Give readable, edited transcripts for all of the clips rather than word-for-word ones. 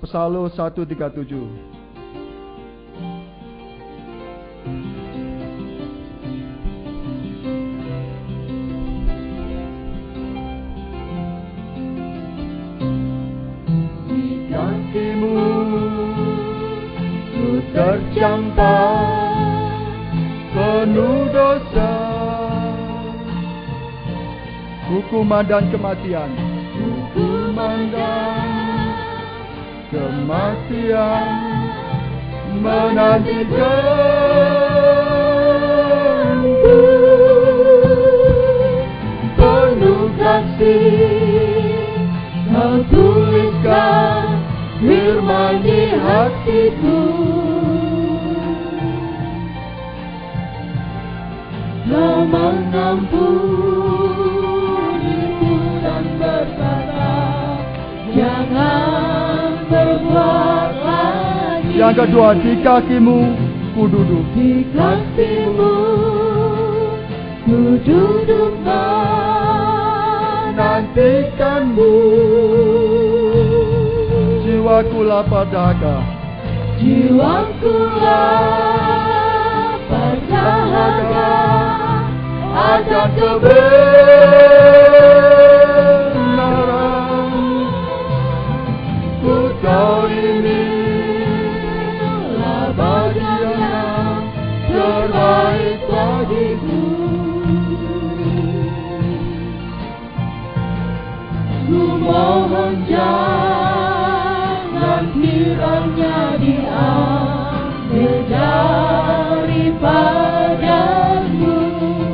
Psalm 137. Di kakimu ku tercampar penuh dosa, hukuman dan kematian, menantikanku. Penuh kasih kau tuliskan firman di hatiku. Kau mengampuniku dan berkata, jangan berbuat lagi. Yang kedua, di kakimu ku duduk. Di kakimu ku duduk menantikanmu. Jiwaku lapar dahaga, jiwaku lapar dahaga akan kebenaran. Ku tahu inilah bagian yang terbaik bagiku. Ku mohon jangan kiranya diambil daripadamu.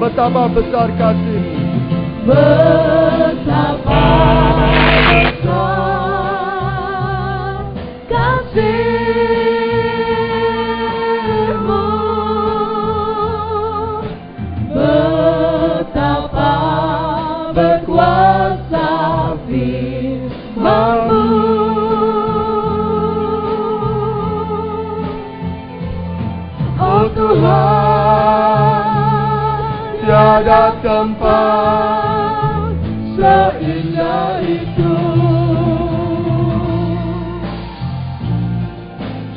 Betapa besar kasih-Mu, betapa besar kasih-Mu, betapa berkuasa firman-Mu. Oh Tuhan, tiada tempat seindah itu.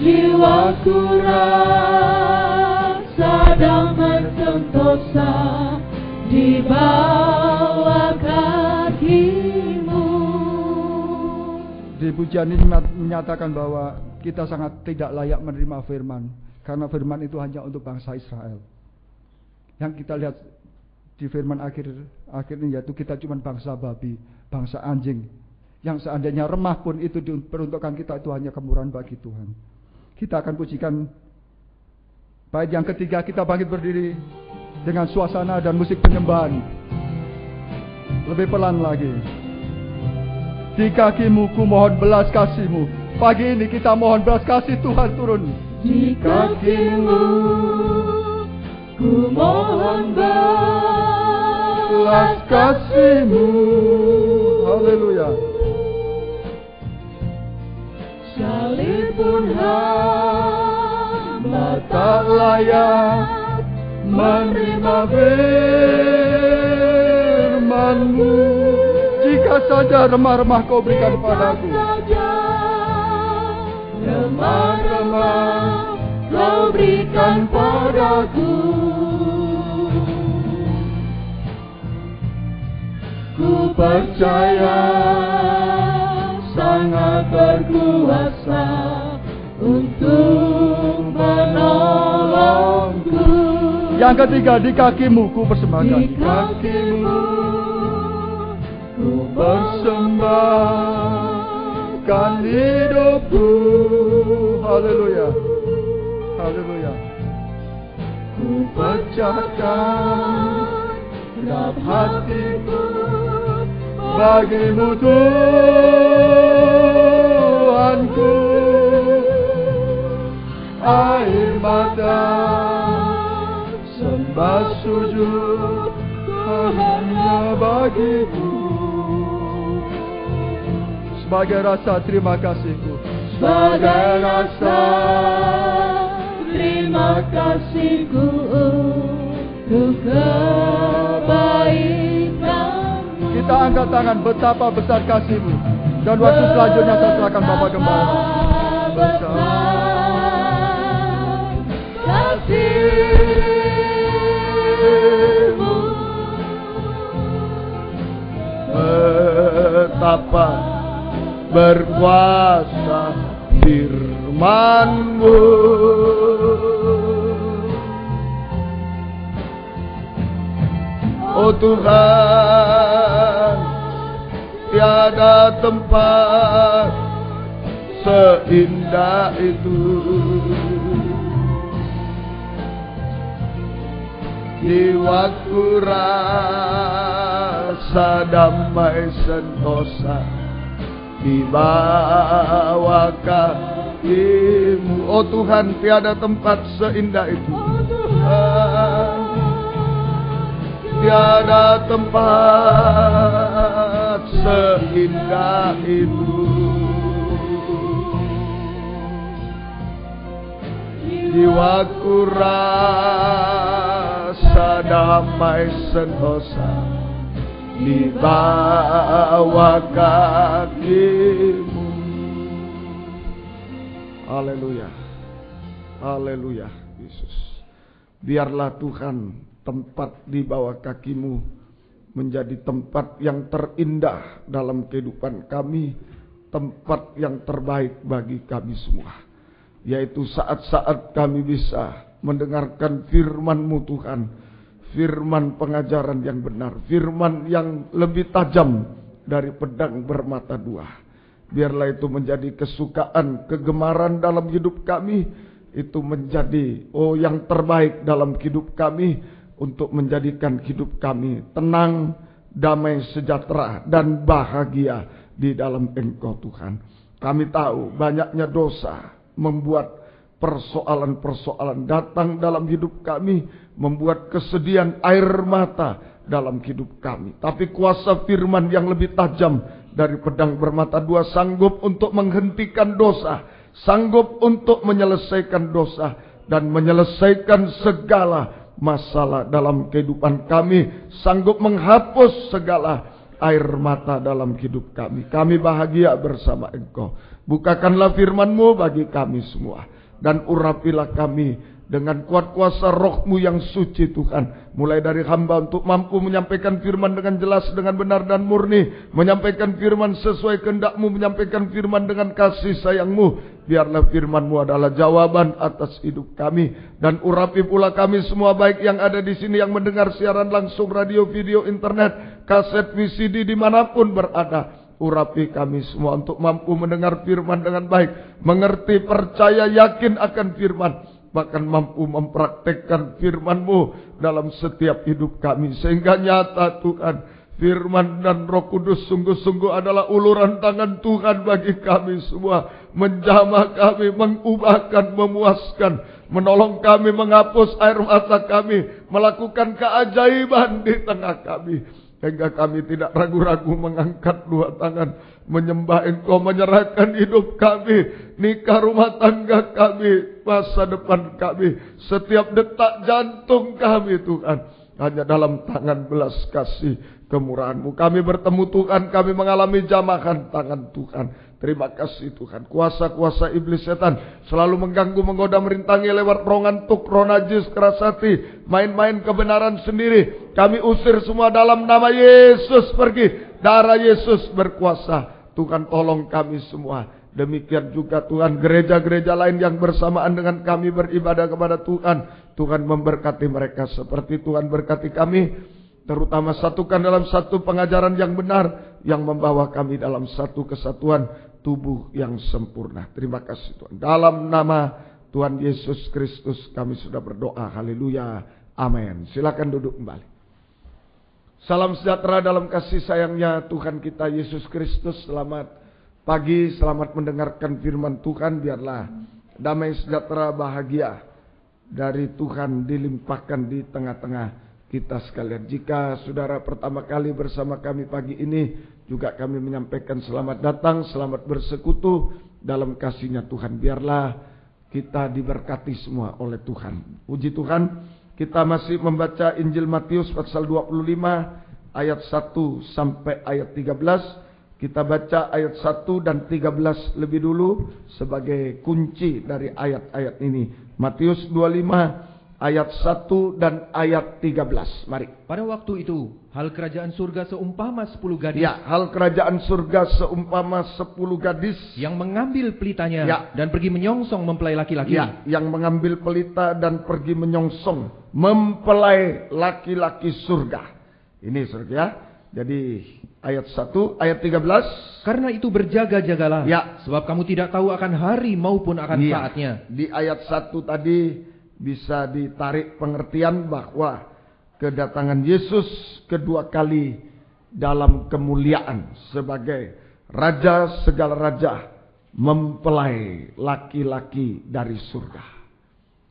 Jiwaku rasa damai sentosa di bawah kaki-Mu. Di pujian ini menyatakan bahwa kita sangat tidak layak menerima firman, karena firman itu hanya untuk bangsa Israel. Yang kita lihat di firman akhir ini, yaitu kita cuma bangsa babi, bangsa anjing, yang seandainya remah pun itu diperuntukkan kita, itu hanya kemurahan bagi Tuhan. Kita akan pujikan bait yang ketiga. Kita bangkit berdiri dengan suasana dan musik penyembahan. Lebih pelan lagi. Di kakimu ku mohon belas kasih-Mu. Pagi ini kita mohon belas kasih Tuhan turun. Di kakimu ku mohon belas kasih-Mu. Haleluya. Sekalipun hamba tak layak menerima firman-Mu, jika saja remah-remah Kau berikan padaku, remah-remah Kau berikan padaku, ku percaya sangat berkuasa untuk menolongku. Yang ketiga, di kakimu ku persembahkan. Di kakimu ku persembahkan hidupku. Haleluya, haleluya. Ku pecahkan dalam hatiku bagi-Mu Tuhanku, air mata sembah sujud hanya bagi-Mu. Sebagai rasa terima kasihku, sebagai rasa terima kasihku untuk kebaikan-Mu. Kita angkat tangan, betapa besar kasih-Mu. Dan waktu selanjutnya saya serahkan Bapak Gembala. besar kasih-Mu, betapa berkuasa firman-Mu. Oh Tuhan, tiada tempat seindah itu. Jiwaku rasa damai sentosa di bawah kaki-Mu. Oh Tuhan, tiada tempat seindah itu. Tiada tempat seindah itu. Jiwaku rasa damai sentosa di bawah kaki-Mu. Haleluya, haleluya Yesus. Biarlah Tuhan tempat di bawah kaki-Mu menjadi tempat yang terindah dalam kehidupan kami, tempat yang terbaik bagi kami semua, yaitu saat-saat kami bisa mendengarkan firman-Mu Tuhan, firman pengajaran yang benar, firman yang lebih tajam dari pedang bermata dua. Biarlah itu menjadi kesukaan, kegemaran dalam hidup kami, itu menjadi yang terbaik dalam hidup kami, untuk menjadikan hidup kami tenang, damai, sejahtera, dan bahagia di dalam Engkau Tuhan. Kami tahu banyaknya dosa membuat persoalan-persoalan datang dalam hidup kami, membuat kesedihan air mata dalam hidup kami. Tapi kuasa firman yang lebih tajam dari pedang bermata dua sanggup untuk menghentikan dosa, sanggup untuk menyelesaikan dosa, dan menyelesaikan segala masalah dalam kehidupan kami, sanggup menghapus segala air mata dalam hidup kami. Kami bahagia bersama Engkau. Bukakanlah firman-Mu bagi kami semua, dan urapilah kami dengan kuat kuasa Roh-Mu yang suci Tuhan. Mulai dari hamba untuk mampu menyampaikan firman dengan jelas, dengan benar dan murni, menyampaikan firman sesuai kehendak-Mu, menyampaikan firman dengan kasih sayang-Mu. Biarlah firman-Mu adalah jawaban atas hidup kami, dan urapi pula kami semua, baik yang ada di sini, yang mendengar siaran langsung, radio, video, internet, kaset, VCD, dimanapun berada. Urapi kami semua untuk mampu mendengar firman dengan baik, mengerti, percaya, yakin akan firman, bahkan mampu mempraktekkan firman-Mu dalam setiap hidup kami, sehingga nyata Tuhan, firman dan Roh Kudus sungguh-sungguh adalah uluran tangan Tuhan bagi kami semua, menjamah kami, mengubahkan, memuaskan, menolong kami, menghapus air mata kami, melakukan keajaiban di tengah kami, sehingga kami tidak ragu-ragu mengangkat dua tangan, menyembah Engkau, menyerahkan hidup kami, nikah, rumah tangga kami, masa depan kami, setiap detak jantung kami Tuhan, hanya dalam tangan belas kasih kemurahan-Mu. Kami bertemu Tuhan, kami mengalami jamahan tangan Tuhan. Terima kasih Tuhan. Kuasa-kuasa iblis setan selalu mengganggu, menggoda, merintangi lewat roh ngantuk, roh najis, keras hati, main-main kebenaran sendiri. Kami usir semua dalam nama Yesus, pergi. Darah Yesus berkuasa. Tuhan tolong kami semua. Demikian juga Tuhan gereja-gereja lain yang bersamaan dengan kami beribadah kepada Tuhan. Tuhan memberkati mereka seperti Tuhan berkati kami. Terutama satukan dalam satu pengajaran yang benar, yang membawa kami dalam satu kesatuan tubuh yang sempurna. Terima kasih Tuhan. Dalam nama Tuhan Yesus Kristus kami sudah berdoa. Haleluya. Amin. Silakan duduk kembali. Salam sejahtera dalam kasih sayangnya Tuhan kita Yesus Kristus. Selamat pagi, selamat mendengarkan firman Tuhan. Biarlah damai, sejahtera, bahagia dari Tuhan dilimpahkan di tengah-tengah kita sekalian. Jika saudara pertama kali bersama kami pagi ini, juga kami menyampaikan selamat datang, selamat bersekutu dalam kasih-Nya Tuhan. Biarlah kita diberkati semua oleh Tuhan. Puji Tuhan, kita masih membaca Injil Matius pasal 25 ayat 1 sampai ayat 13. Kita baca ayat 1 dan 13 lebih dulu sebagai kunci dari ayat-ayat ini. Matius 25 ayat 1 dan ayat 13. Mari. Pada waktu itu, hal kerajaan surga seumpama 10 gadis. Ya, hal kerajaan surga seumpama 10 gadis Yang mengambil pelitanya Ya. dan pergi menyongsong mempelai laki-laki. ya, yang mengambil pelita dan pergi menyongsong mempelai laki-laki surga. Ini surga ya. Jadi ayat 1, ayat 13. Karena itu berjaga-jagalah, Ya. sebab kamu tidak tahu akan hari maupun akan Iya. saatnya. Di ayat 1 tadi bisa ditarik pengertian bahwa kedatangan Yesus kedua kali dalam kemuliaan sebagai Raja segala raja, mempelai laki-laki dari surga.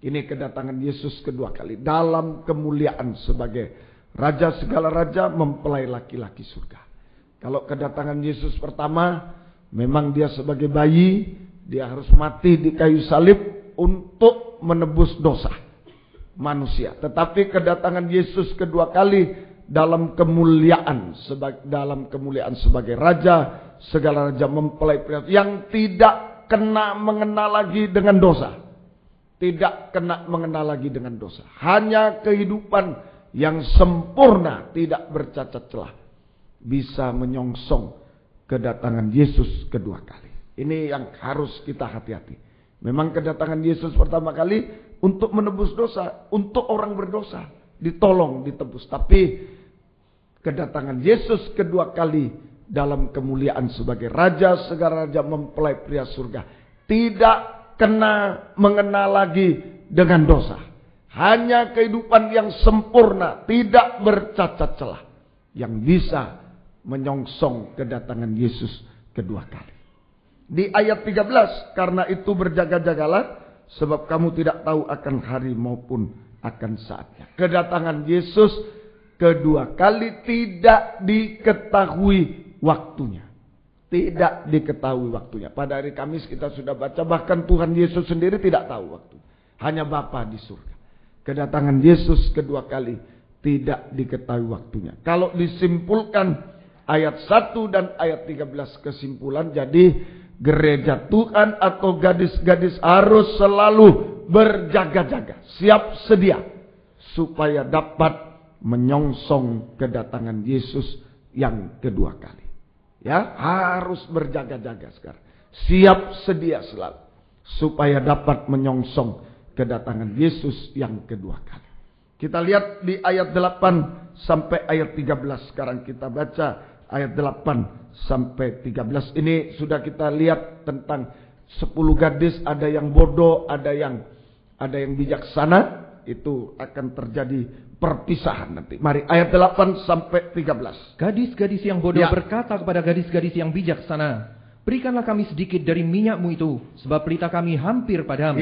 Ini kedatangan Yesus kedua kali dalam kemuliaan sebagai Raja segala raja, mempelai laki-laki surga. Kalau kedatangan Yesus pertama, memang dia sebagai bayi, dia harus mati di kayu salib untuk menebus dosa manusia. Tetapi kedatangan Yesus kedua kali dalam kemuliaan sebagai Raja segala raja, mempelai pria yang tidak kena mengenal lagi dengan dosa. Tidak kena mengenal lagi dengan dosa. Hanya kehidupan yang sempurna, tidak bercacat celah, bisa menyongsong kedatangan Yesus kedua kali. Ini yang harus kita hati-hati. Memang kedatangan Yesus pertama kali untuk menebus dosa, untuk orang berdosa, ditolong, ditebus. Tapi kedatangan Yesus kedua kali dalam kemuliaan sebagai Raja segala raja, mempelai pria surga, tidak kena mengenal lagi dengan dosa. Hanya kehidupan yang sempurna, tidak bercacat celah, yang bisa menyongsong kedatangan Yesus kedua kali. Di ayat 13, karena itu berjaga-jagalah, sebab kamu tidak tahu akan hari maupun akan saatnya. Kedatangan Yesus kedua kali tidak diketahui waktunya. Tidak diketahui waktunya. Pada hari Kamis kita sudah baca, bahkan Tuhan Yesus sendiri tidak tahu waktu. Hanya Bapa di surga. Kedatangan Yesus kedua kali tidak diketahui waktunya. Kalau disimpulkan ayat 1 dan ayat 13 kesimpulan, jadi gereja Tuhan atau gadis-gadis harus selalu berjaga-jaga, siap sedia supaya dapat menyongsong kedatangan Yesus yang kedua kali. Ya, harus berjaga-jaga sekarang. Siap sedia selalu supaya dapat menyongsong kedatangan Yesus yang kedua kali. Kita lihat di ayat 8 sampai ayat 13. Sekarang kita baca ayat 8 sampai 13. Ini sudah kita lihat tentang 10 gadis, ada yang bodoh, ada yang bijaksana. Itu akan terjadi perpisahan nanti. Mari ayat 8 sampai 13. Gadis-gadis yang bodoh berkata kepada gadis-gadis yang bijaksana, berikanlah kami sedikit dari minyakmu itu, sebab pelita kami hampir padam.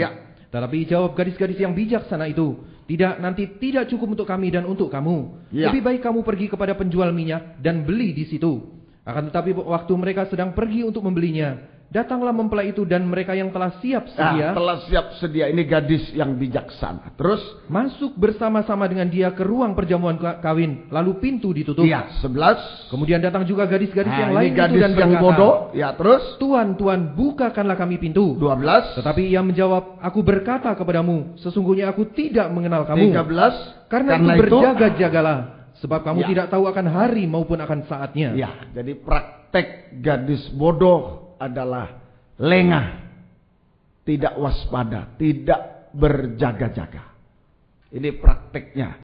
Tetapi jawab gadis-gadis yang bijaksana itu, tidak cukup untuk kami dan untuk kamu. Lebih baik kamu pergi kepada penjual minyak dan beli di situ. Akan tetapi waktu mereka sedang pergi untuk membelinya, datanglah mempelai itu dan mereka yang telah siap sedia. Ini gadis yang bijaksana. Terus masuk bersama-sama dengan dia ke ruang perjamuan kawin, lalu pintu ditutup. 11. Kemudian datang juga gadis-gadis yang lain itu dan yang berkata, bodoh. Terus Tuan, bukakanlah kami pintu. 12. Tetapi ia menjawab, aku berkata kepadamu, sesungguhnya aku tidak mengenal kamu. 13. Karena itu berjaga-jagalah, sebab kamu tidak tahu akan hari maupun akan saatnya. Jadi praktek gadis bodoh adalah lengah, tidak waspada, tidak berjaga-jaga. Ini prakteknya.